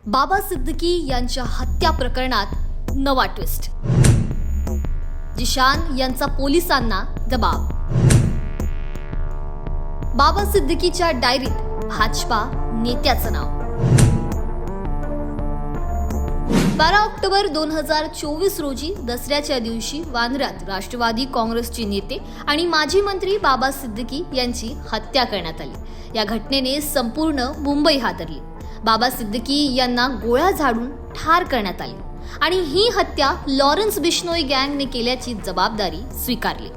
बाबा सिद्दीकी यांच्या हत्या प्रकरणात नवा ट्विस्ट. जिशान यांचा पोलिसांना दबाव. बाबा सिद्दीकीच्या डायरीत भाजपा नेत्याचं नाव. 12 ऑक्टोबर 2024 रोजी दसऱ्याच्या दिवशी वांद्र्यात राष्ट्रवादी काँग्रेसचे नेते आणि माजी मंत्री बाबा सिद्दीकी यांची हत्या करण्यात आली. या घटनेने संपूर्ण मुंबई हादरली. बाबा सिद्दीकी यांना गोळ्या झाडून ठार करण्यात आले आणि ही हत्या लॉरेन्स बिश्नोई गँगने केल्याची जबाबदारी स्वीकारली.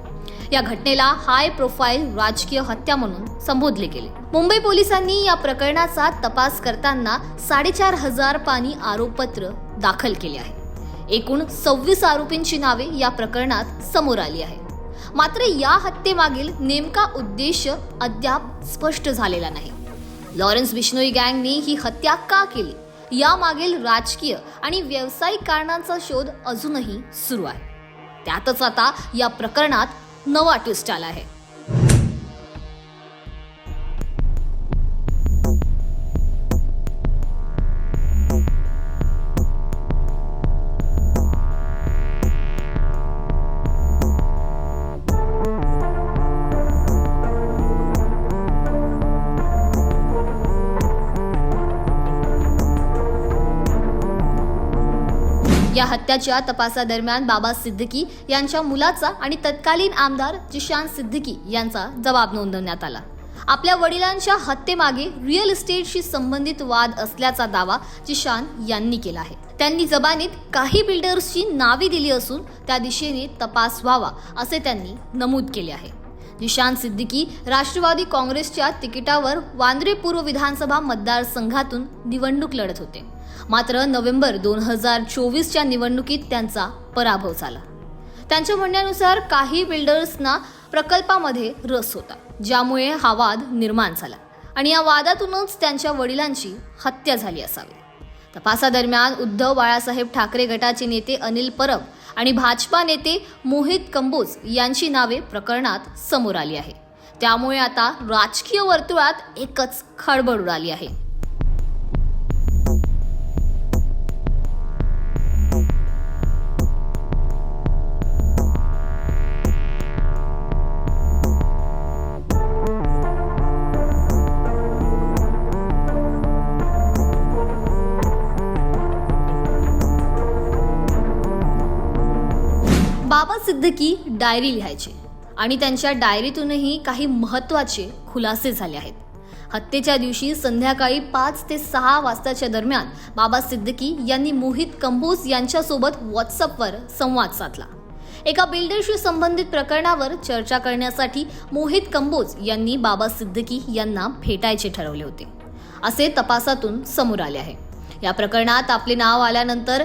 या घटनेला हाय प्रोफाईल राजकीय हत्या म्हणून संबोधले गेले. मुंबई पोलिसांनी या प्रकरणाचा तपास करताना 4,500 पानी आरोपपत्र दाखल केले आहे. एकूण 26 आरोपींची नावे या प्रकरणात समोर आली आहे. मात्र या हत्येमागील नेमका उद्देश अद्याप स्पष्ट झालेला नाही. लॉरेन्स बिश्नोई गँगने ही हत्या का केली यामागील राजकीय आणि व्यावसायिक कारणांचा शोध अजूनही सुरू आहे. त्यातच आता या प्रकरणात नवा ट्विस्ट आला आहे. या हत्याच्या तपासादरम्यान बाबा सिद्दीकी यांच्या मुलाचा आणि तत्कालीन आमदार जिशान सिद्दीकी यांचा जबाब नोंदवण्यात आला. आपल्या वडिलांच्या हत्येमागे रिअल इस्टेटशी संबंधित वाद असल्याचा दावा जिशान यांनी केला आहे. त्यांनी जबानीत काही बिल्डर्सची नावे दिली असून त्या दिशेने तपास व्हावा असे त्यांनी नमूद केले आहे. जिशान सिद्दीकी राष्ट्रवादी काँग्रेसच्या तिकिटावर वांद्रे पूर्व विधानसभा मतदारसंघातून निवडणूक लढत होते. मात्र नोव्हेंबर 2024च्या निवडणुकीत त्यांचा पराभव झाला. त्यांच्या म्हणण्यानुसार काही बिल्डर्सना प्रकल्पामध्ये रस होता, ज्यामुळे हा वाद निर्माण झाला आणि या वादातूनच त्यांच्या वडिलांची हत्या झाली असावी. तपासादरम्यान उद्धव बाळासाहेब ठाकरे गटाचे नेते अनिल परब आणि भाजपा नेते मोहित कंबोज यांची नावे प्रकरणात समोर आली आहे. त्यामुळे आता राजकीय वर्तुळात एकच खळबळ उडाली आहे. बाबा सिद्दीकी डायरी लिहायचे आणि त्यांच्या डायरीतूनही काही महत्त्वाचे खुलासे झाले आहेत. हत्येच्या दिवशी संध्याकाळी 5 ते 6 वाजताच्या दरम्यान बाबा सिद्दीकी यांनी मोहित कंबोज यांच्यासोबत व्हॉट्सअपवर संवाद साधला. एका बिल्डरशी संबंधित प्रकरणावर चर्चा करण्यासाठी मोहित कंबोज यांनी बाबा सिद्दीकी यांना भेटायचे ठरवले होते, असे तपासातून समोर आले आहे. या प्रकरणात आपले नाव आल्यानंतर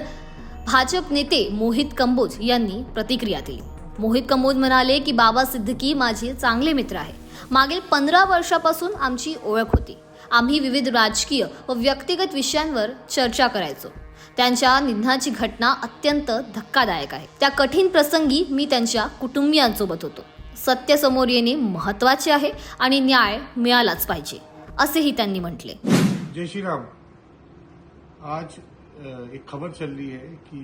भाजप नेते मोहित कंबोज यांनी प्रतिक्रिया दिली. मोहित कंबोज म्हणाले की बाबा सिद्दीकी माझे चांगले मित्र आहे. मागील 15 वर्षापासून आमची ओळख होती. आम्ही विविध राजकीय व व्यक्तिगत विषयांवर चर्चा करायचो. त्यांच्या निधनाची घटना अत्यंत धक्कादायक आहे. त्या कठीण प्रसंगी मी त्यांच्या कुटुंबियांसोबत होतो. सत्य समोर येणे महत्त्वाचे आहे आणि न्याय मिळालाच पाहिजे, असेही त्यांनी म्हटले. जय श्री राम. आज एक खबर चल रही है कि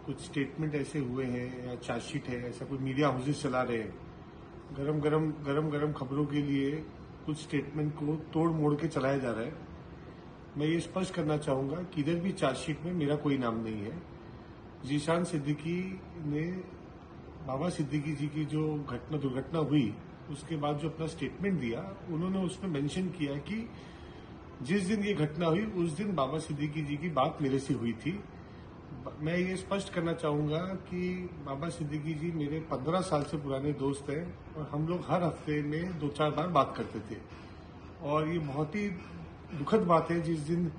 कुछ स्टेटमेंट ऐसे हुए हैं या चार्जशीट है, ऐसा कुछ मीडिया हाउसेस चला रहे हैं. गरम खबरों के लिए कुछ स्टेटमेंट को तोड़ मोड़ के चलाया जा रहा है. मैं ये स्पष्ट करना चाहूंगा कि इधर भी चार्जशीट में मेरा कोई नाम नहीं है. जिशान सिद्दीकी ने बाबा सिद्दीकी जी की जो दुर्घटना हुई उसके बाद जो अपना स्टेटमेंट दिया, उन्होंने उसमें मेंशन किया कि जिस दिन ये घटना हुई उस दिन बाबा सिद्दीकी जी की बात मेरे से हुई थी. मैं ये स्पष्ट करना चाहूंगा कि बाबा सिद्दीकी जी मेरे 15 साल से पुराने दोस्त हैं और हम लोग हर हफ्ते में 2-4 बार बात करते थे. और ये बहुत ही दुखद बात है, जिस दिन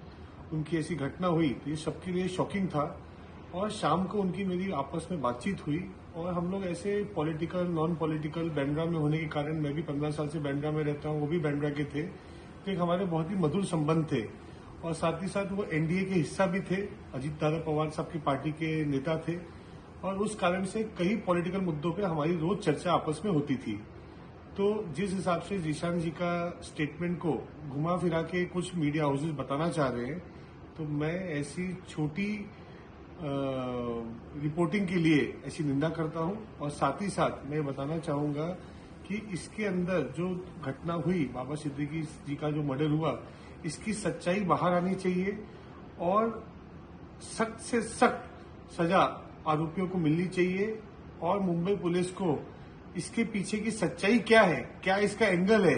उनकी ऐसी घटना हुई तो ये सबके लिए शॉकिंग था. और शाम को उनकी मेरी आपस में बातचीत हुई और हम लोग ऐसे पॉलिटिकल नॉन पॉलिटिकल बैंड्रा में होने के कारण, मैं भी 15 साल से बैंड्रा में रहता हूँ, वो भी बैंड्रा के थे, तो एक हमारे बहुत ही मधुर संबंध थे. और साथ ही साथ वो एनडीए के हिस्सा भी थे, अजीत दादा पवार साहब की पार्टी के नेता थे, और उस कारण से कई पॉलिटिकल मुद्दों पे हमारी रोज चर्चा आपस में होती थी. तो जिस हिसाब से जिशान जी का स्टेटमेंट को घुमा फिरा के कुछ मीडिया हाउसेस बताना चाह रहे हैं, तो मैं ऐसी छोटी रिपोर्टिंग के लिए ऐसी निंदा करता हूं और साथ ही साथ मैं बताना चाहूंगा कि इसके अंदर जो घटना हुई, बाबा सिद्दीकी जी का जो मर्डर हुआ, इसकी सच्चाई बाहर आनी चाहिए और सख्त से सख्त सजा आरोपियों को मिलनी चाहिए और मुंबई पुलिस को इसके पीछे की सच्चाई क्या है, क्या इसका एंगल है,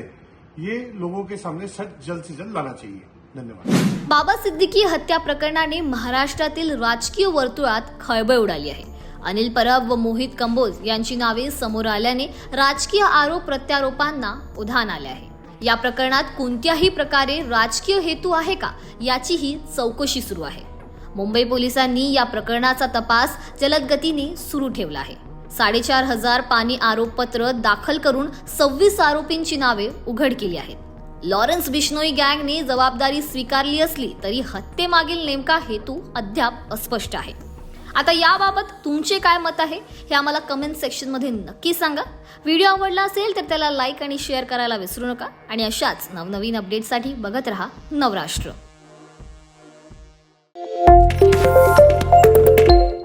ये लोगों के सामने सच जल्द से जल्द लाना चाहिए. धन्यवाद. बाबा सिद्दीकी हत्या प्रकरणाने महाराष्ट्रातील राजकीय वर्तुळात खळबळ उडाली आहे. अनिल परब व मोहित कंबोज यांची नावे समोर आल्याने राजकीय आरोप प्रत्यारोपांना उधाण आले आहे. या प्रकरणात कोणत्याही प्रकारे राजकीय हेतू आहे का याचीही चौकशी सुरू आहे. मुंबई पोलिसांनी या प्रकरणाचा तपास जलद गतीने सुरू ठेवला आहे. 4,500 पानी आरोपपत्र दाखल करून 26 आरोपींची नावे उघड केली आहेत. लॉरेन्स बिश्नोई गँगने जबाबदारी स्वीकारली असली तरी हत्येमागील नेमका हेतू अद्याप अस्पष्ट आहे. आता याबाबत तुमचे काय मत आहे हे आम्हाला कमेंट सेक्शनमध्ये नक्की सांगा. व्हिडिओ आवडला असेल तर त्याला लाईक आणि शेअर करायला विसरू नका आणि अशाच नवनवीन अपडेट्ससाठी बघत रहा नवराष्ट्र.